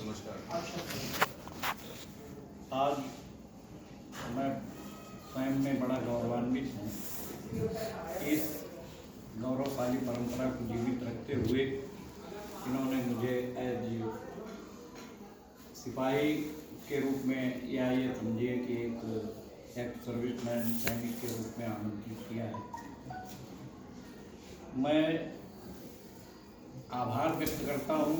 नमस्कार। आज मैं स्वयं में बड़ा गौरवान्वित हूँ। इस गौरवशाली परंपरा को जीवित रखते हुए इन्होंने मुझे एज सिपाही के रूप में, या ये समझिए कि एक एक्स सर्विसमैन सैनिक के रूप में आमंत्रित किया है। मैं आभार व्यक्त करता हूँ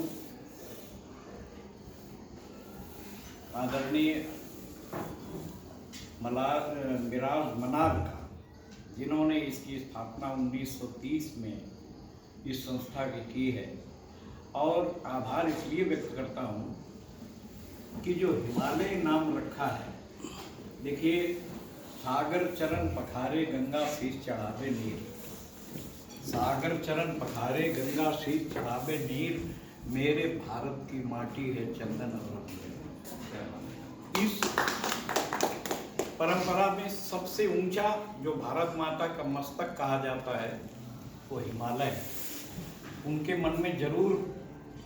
आदरणीय मिराज मनार का, जिन्होंने इसकी स्थापना 1930 में इस संस्था की है। और आभार इसलिए व्यक्त करता हूँ कि जो हिमालय नाम रखा है, देखिए, सागर चरण पखारे गंगा शीश चढ़ावे नीर, सागर चरण पखारे गंगा शीश चढ़ावे नीर, मेरे भारत की माटी है चंदन और अमृत। इस परंपरा में सबसे ऊंचा जो भारत माता का मस्तक कहा जाता है वो हिमालय है। उनके मन में जरूर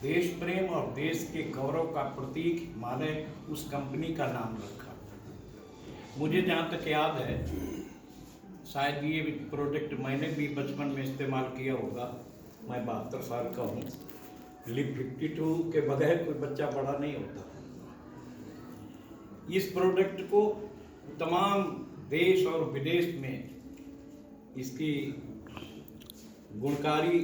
देश प्रेम और देश के गौरव का प्रतीक हिमालय उस कंपनी का नाम रखा। मुझे जहाँ तक याद है, शायद ये प्रोडक्ट मैंने भी बचपन में इस्तेमाल किया होगा। मैं 72 साल का हूँ। लिप 52 के बगैर कोई बच्चा बड़ा नहीं होता। इस प्रोडक्ट को तमाम देश और विदेश में इसकी गुणकारी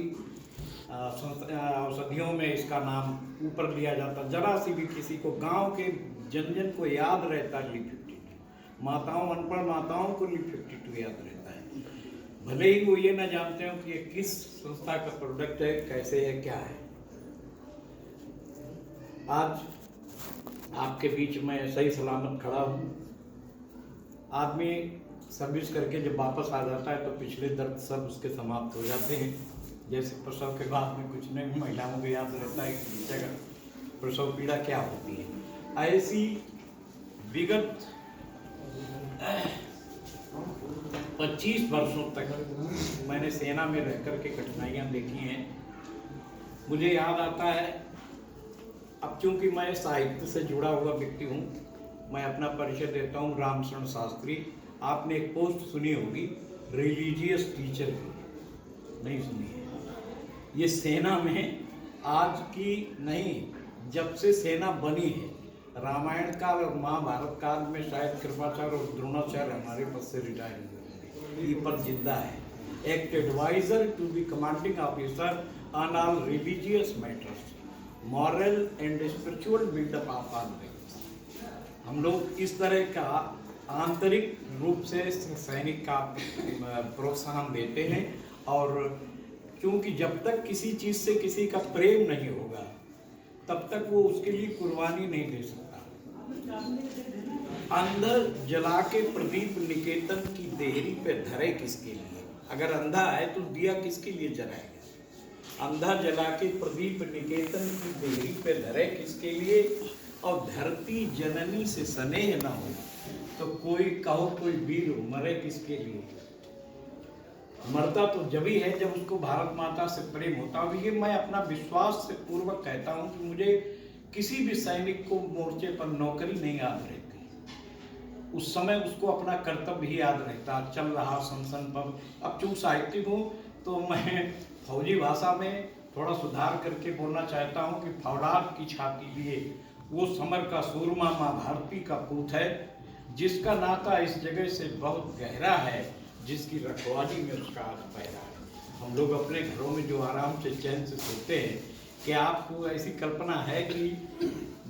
औषधियों में इसका नाम ऊपर लिया जाता। जरा सी भी किसी को, गांव के जन जन को याद रहता है लिप 52। माताओं, अनपढ़ माताओं को लिप 52 याद रहता है, भले ही वो ये ना जानते हो कि ये किस संस्था का प्रोडक्ट है, कैसे है, क्या है। आज आपके बीच में सही सलामत खड़ा हूँ। आदमी सर्विस करके जब वापस आ जाता है तो पिछले दर्द सब उसके समाप्त हो जाते हैं। जैसे प्रसव के बाद में कुछ नहीं, महिलाओं को याद रहता है कि जगह प्रसव पीड़ा क्या होती है। ऐसी विगत 25 वर्षों तक मैंने सेना में रह कर के कठिनाइयाँ देखी हैं। मुझे याद आता है, अब चूंकि मैं साहित्य से जुड़ा हुआ व्यक्ति हूँ, मैं अपना परिचय देता हूँ। रामशरण शास्त्री, आपने एक पोस्ट सुनी होगी, रिलीजियस टीचर की, नहीं सुनी है? ये सेना में आज की नहीं, जब से सेना बनी है, रामायण काल और महाभारत काल में शायद कृपाचार्य और द्रोणाचार्य हमारे पद से रिटायर हुए, ये पद जिंदा है। Act advisor to be commanding officer on all religious matters, moral and spiritual buildup of all. हम लोग इस तरह का आंतरिक रूप से सैनिक का प्रोत्साहन देते हैं। और क्योंकि जब तक किसी चीज़ से किसी का प्रेम नहीं होगा, तब तक वो उसके लिए कुर्बानी नहीं दे सकता। अंदर जला के प्रदीप निकेतन की देहरी पे धरे किसके लिए? अगर अंधा है तो दिया किसके लिए जलाएगा? अंधा जला के प्रदीप निकेतन की देहरी पे धरे किसके लिए? और धरती जननी से स्नेह न हो तो कोई कहो कोई वीर मरे किसके लिए? मरता तो जब ही है जब उसको भारत माता से प्रेम होता है। ये मैं अपना विश्वास से पूर्वक कहता हूँ कि मुझे किसी भी सैनिक को मोर्चे पर नौकरी नहीं याद रहती, उस समय उसको अपना कर्तव्य ही याद रहता। चल रहा सनसन पर, अब चूंकि साहित्यिक हूँ तो मैं फौजी भाषा में थोड़ा सुधार करके बोलना चाहता हूँ कि फौलाद की छाती लिए वो समर का सूरमा माँ भारती का पूत है, जिसका नाता इस जगह से बहुत गहरा है, जिसकी रखवाली में उसका आज पैदा है। हम लोग अपने घरों में जो आराम से चैन से सोते हैं, कि आपको ऐसी कल्पना है कि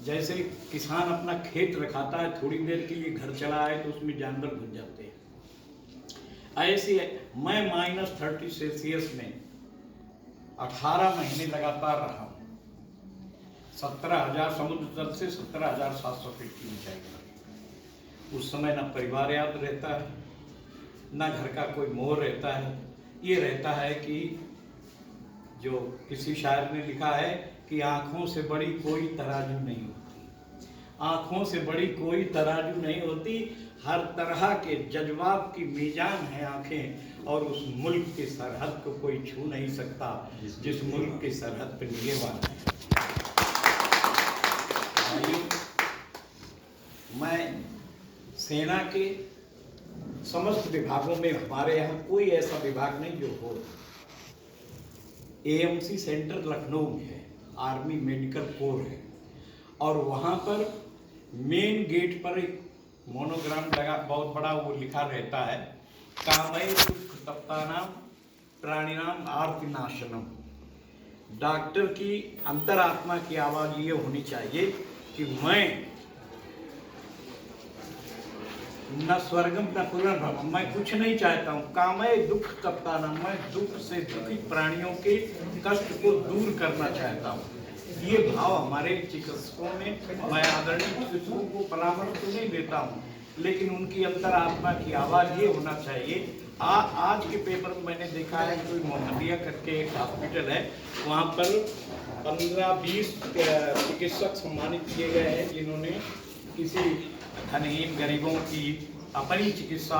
जैसे किसान अपना खेत रखाता है, थोड़ी देर के लिए घर चला आए तो उसमें जानवर घुस जाते हैं। ऐसी मैं -30 सेल्सियस में 18 महीने लगातार रहा हूँ। 17,000 समुद्र तल से 17,700 फीट की ऊंचाई पर। उस समय न परिवार याद रहता है, न घर का कोई मोह रहता है। ये रहता है कि जो किसी शायर ने लिखा है कि आँखों से बड़ी कोई तराजू नहीं होती, आँखों से बड़ी कोई तराजू नहीं होती, हर तरह के जज्बात की मीजान है आँखें, और उस मुल्क की सरहद को कोई छू नहीं सकता जिस मुल्क की सरहद पर निगहबान है। भाइयों, मैं सेना के समस्त विभागों में, हमारे यहाँ कोई ऐसा विभाग नहीं जो हो। एएमसी सेंटर लखनऊ में है, आर्मी मेडिकल कोर है, और वहाँ पर मेन गेट पर एक मोनोग्राम लगा, बहुत बड़ा वो लिखा रहता है, कामय दुख तप्तानाम प्राणिनाम आर्तिनाशनम। डॉक्टर की अंतरात्मा की आवाज ये होनी चाहिए कि मैं न स्वर्गम न पुनर्भव, मैं कुछ नहीं चाहता हूँ। कामय दुख तप्तानाम, मैं दुख से दुखित प्राणियों के कष्ट को दूर करना चाहता हूँ। ये भाव हमारे चिकित्सकों में, मैं आदरणीय चिकित्सकों को परामर्श तो नहीं देता हूँ, लेकिन उनकी अंतरात्मा की आवाज ये होना चाहिए। आज के पेपर में मैंने देखा है, कोई मोहम्मदिया करके एक हॉस्पिटल है, वहाँ पर 15-20 चिकित्सक सम्मानित किए गए हैं जिन्होंने किसी धनहीन गरीबों की अपनी चिकित्सा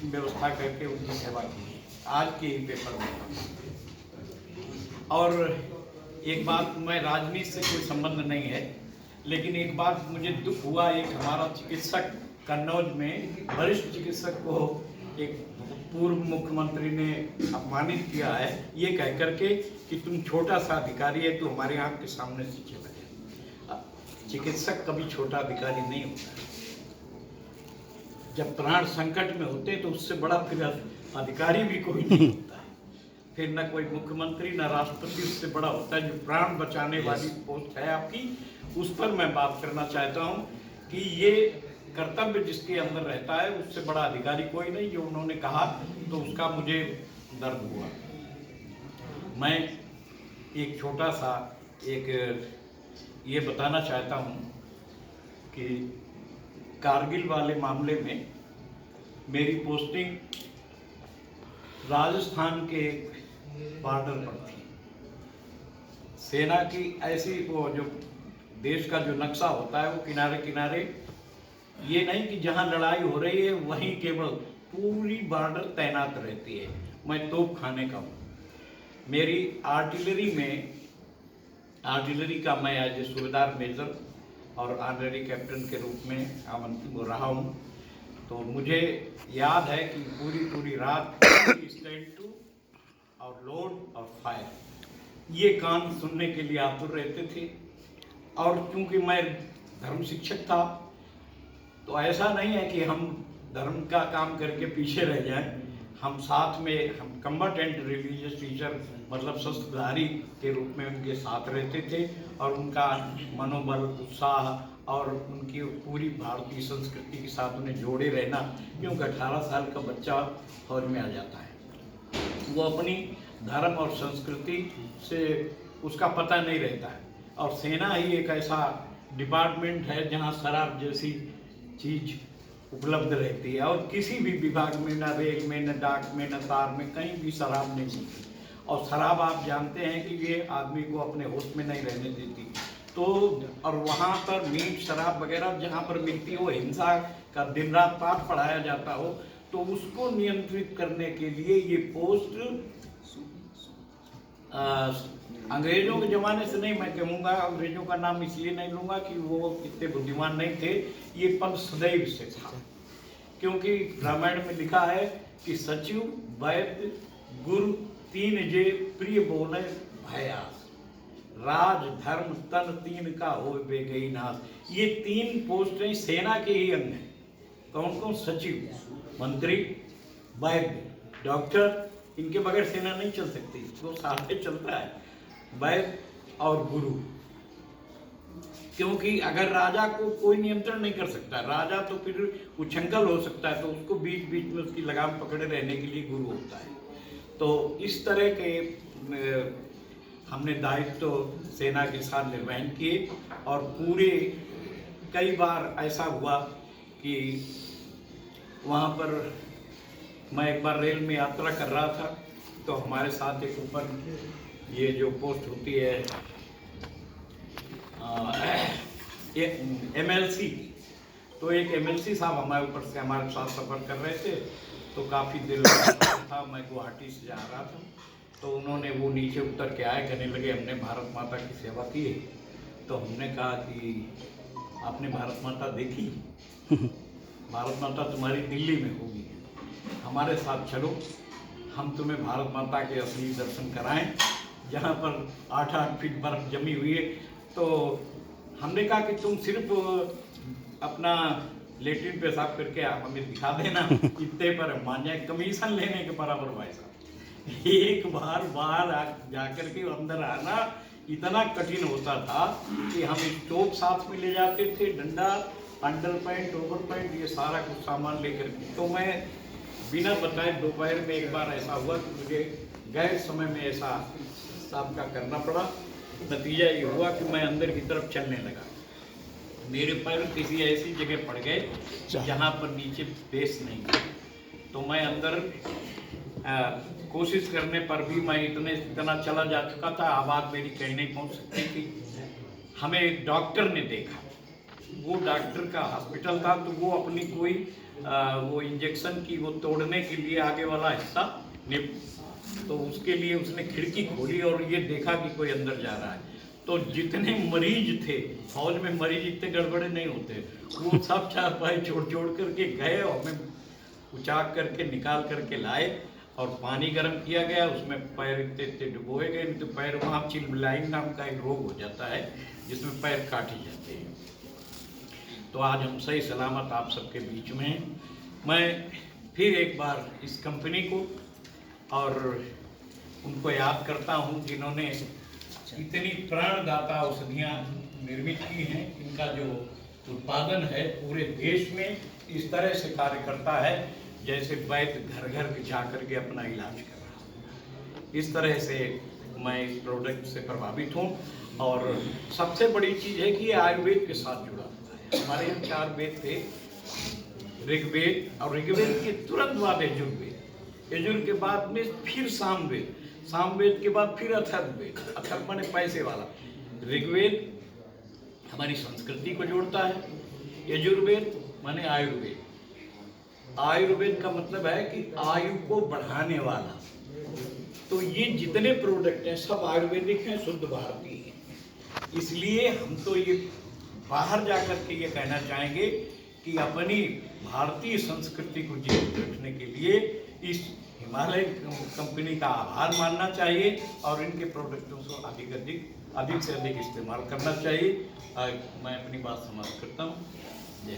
व्यवस्था करके उनकी सेवा की है, आज के ही पेपर में। और एक बात, मैं राजनीति से कोई संबंध नहीं है, लेकिन एक बात मुझे दुख हुआ, एक हमारा चिकित्सक कन्नौज में वरिष्ठ चिकित्सक को एक पूर्व मुख्यमंत्री ने अपमानित किया है, ये कह करके कि तुम छोटा सा अधिकारी है, तो हमारे आँख के सामने से चला गया। चिकित्सक कभी छोटा अधिकारी नहीं होता। जब प्राण संकट में होते तो उससे बड़ा फिर अधिकारी भी कोई नहीं होता है, फिर न कोई मुख्यमंत्री न राष्ट्रपति उससे बड़ा होता है। जो प्राण बचाने वाली पोस्ट है आपकी, उस पर मैं बात करना चाहता हूँ कि ये कर्तव्य जिसके अंदर रहता है, उससे बड़ा अधिकारी कोई नहीं। जो उन्होंने कहा तो उसका मुझे दर्द हुआ। मैं एक छोटा सा ये बताना चाहता हूँ कि कारगिल वाले मामले में मेरी पोस्टिंग राजस्थान के बॉर्डर पर थी। सेना की ऐसी वो जो देश का जो नक्शा होता है, वो किनारे किनारे, ये नहीं कि जहाँ लड़ाई हो रही है वहीं केवल पूरी बॉर्डर तैनात रहती है। मैं तोप खाने का हूँ। मेरी आर्टिलरी का मैं एज ए सूबेदार मेजर और ऑनरेरी कैप्टन के रूप में आमंत्रित रहा हूँ। तो मुझे याद है कि पूरी रात स्टैंड टू और लोड और फायर, ये कान सुनने के लिए आतुर रहते थे। और क्योंकि मैं धर्म शिक्षक था, तो ऐसा नहीं है कि हम धर्म का काम करके पीछे रह जाएं। हम साथ में, हम कम्बटेंट रिलीजियस टीचर, मतलब शस्त्रधारी के रूप में उनके साथ रहते थे, और उनका मनोबल, उत्साह और उनकी पूरी भारतीय संस्कृति के साथ उन्हें जोड़े रहना, क्योंकि 18 साल का बच्चा फौज में आ जाता है, वो अपनी धर्म और संस्कृति से उसका पता नहीं रहता है। और सेना ही एक ऐसा डिपार्टमेंट है जहाँ शराब जैसी चीज उपलब्ध रहती है, और किसी भी विभाग में, न रेल में, न डाक में, न तार में, कहीं भी शराब नहीं मिलती। और शराब आप जानते हैं कि ये आदमी को अपने होश में नहीं रहने देती। तो और वहाँ पर मीट, शराब वगैरह जहाँ पर मिलती हो, हिंसा का दिन रात पाठ पढ़ाया जाता हो, तो उसको नियंत्रित करने के लिए ये पोस्ट अंग्रेजों के ज़माने से नहीं, मैं कहूँगा अंग्रेजों का नाम इसलिए नहीं लूँगा कि वो इतने बुद्धिमान नहीं थे, ये पद सदैव से था। क्योंकि रामायण में लिखा है कि सचिव, वैद्य, गुरु तीन जे प्रिय बोले भयास, राज धर्म तन तीन का हो बे गई नाश। ये 3 पोस्टें सेना के ही अंग हैं। कौन कौन? सचिव, मंत्री, वैद्य, डॉक्टर, इनके बगैर सेना नहीं चल सकती, वो साथ में चलता है, वैद्य और गुरु। क्योंकि अगर राजा को कोई नियंत्रण नहीं कर सकता, राजा तो फिर उछंगल हो सकता है, तो उसको बीच बीच में उसकी लगाम पकड़े रहने के लिए गुरु होता है। तो इस तरह के हमने दायित्व सेना के साथ निर्वहन किए। और पूरे कई बार ऐसा हुआ कि वहाँ पर मैं एक बार रेल में यात्रा कर रहा था, तो हमारे साथ एक ऊपर ये जो पोस्ट होती है MLC, तो एक MLC साहब हमारे ऊपर से हमारे साथ सफ़र कर रहे थे। तो काफ़ी दिल था, मैं गुवाहाटी से जा रहा था, तो उन्होंने वो नीचे उतर के आए, कहने लगे हमने भारत माता की सेवा की है। तो हमने कहा कि आपने भारत माता देखी? भारत माता तुम्हारी दिल्ली में होगी, हमारे साथ चलो, हम तुम्हें भारत माता के असली दर्शन कराएं, जहाँ पर 8-8 फीट बर्फ जमी हुई है। तो हमने कहा कि तुम सिर्फ अपना लेटरिन पेशाब करके आप हमें दिखा देना, इतने पर मान जाए, कमीशन लेने के बराबर भाई साहब। एक बार बाहर जाकर के अंदर आना इतना कठिन होता था कि हम स्टोव साथ में ले जाते थे, डंडा, अंडर पैंट, ओवर पैंट, ये सारा कुछ सामान लेकर के। तो मैं बिना बताए दोपहर में एक बार ऐसा हुआ कि मुझे गैर समय में ऐसा साहब का करना पड़ा। नतीजा ये हुआ कि मैं अंदर की तरफ चलने लगा, मेरे पैर किसी ऐसी जगह पड़ गए जहाँ पर नीचे बेस नहीं था। तो मैं अंदर कोशिश करने पर भी मैं इतना चला जा चुका था, आवाज़ मेरी कहीं नहीं पहुँच सकती थी। हमें एक डॉक्टर ने देखा, वो डॉक्टर का हॉस्पिटल था, तो वो अपनी कोई वो इंजेक्शन की वो तोड़ने के लिए आगे वाला हिस्सा तो उसके लिए उसने खिड़की खोली और ये देखा कि कोई अंदर जा रहा है। तो जितने मरीज थे, फौज में मरीज इतने गड़बड़े नहीं होते, वो सब चारपाई छोड़ करके गए और हमें उचाक करके निकाल करके लाए और पानी गर्म किया गया, उसमें पैर इतने डुबोए गए, नहीं तो पैर वहाँ चिलब्लाइंग नाम का एक रोग हो जाता है जिसमें पैर काटे जाते हैं। तो आज हम सही सलामत आप सबके बीच में हैं। मैं फिर एक बार इस कंपनी को और उनको याद करता हूँ जिन्होंने इतनी प्राणदाता औषधियाँ निर्मित की हैं। इनका जो उत्पादन है पूरे देश में इस तरह से कार्य करता है जैसे वैद्य घर घर जा करके अपना इलाज कर रहा है। इस तरह से मैं इस प्रोडक्ट से प्रभावित हूँ। और सबसे बड़ी चीज़ है कि ये आयुर्वेद के साथ जुड़ा हुआ है। हमारे यहाँ 4 वेद थे, ऋग्वेद, और ऋग्वेद के तुरंत बाद यजुर्वेद, यजुर्वेद के बाद में फिर सामवेद, सामवेद के बाद फिर अथर्ववेद, अथर्व माने पैसे वाला। ऋग्वेद हमारी संस्कृति को जोड़ता है, यजुर्वेद माने आयुर्वेद, आयुर्वेद का मतलब है कि आयु को बढ़ाने वाला। तो ये जितने प्रोडक्ट हैं सब आयुर्वेदिक हैं, शुद्ध भारतीय हैं। इसलिए हम तो ये बाहर जाकर के ये कहना चाहेंगे कि अपनी भारतीय संस्कृति को जीवित रखने के लिए इस हिमालय कंपनी का आभार मानना चाहिए और इनके प्रोडक्टों को अधिक से अधिक इस्तेमाल करना चाहिए। मैं अपनी बात समाप्त करता हूँ। जय।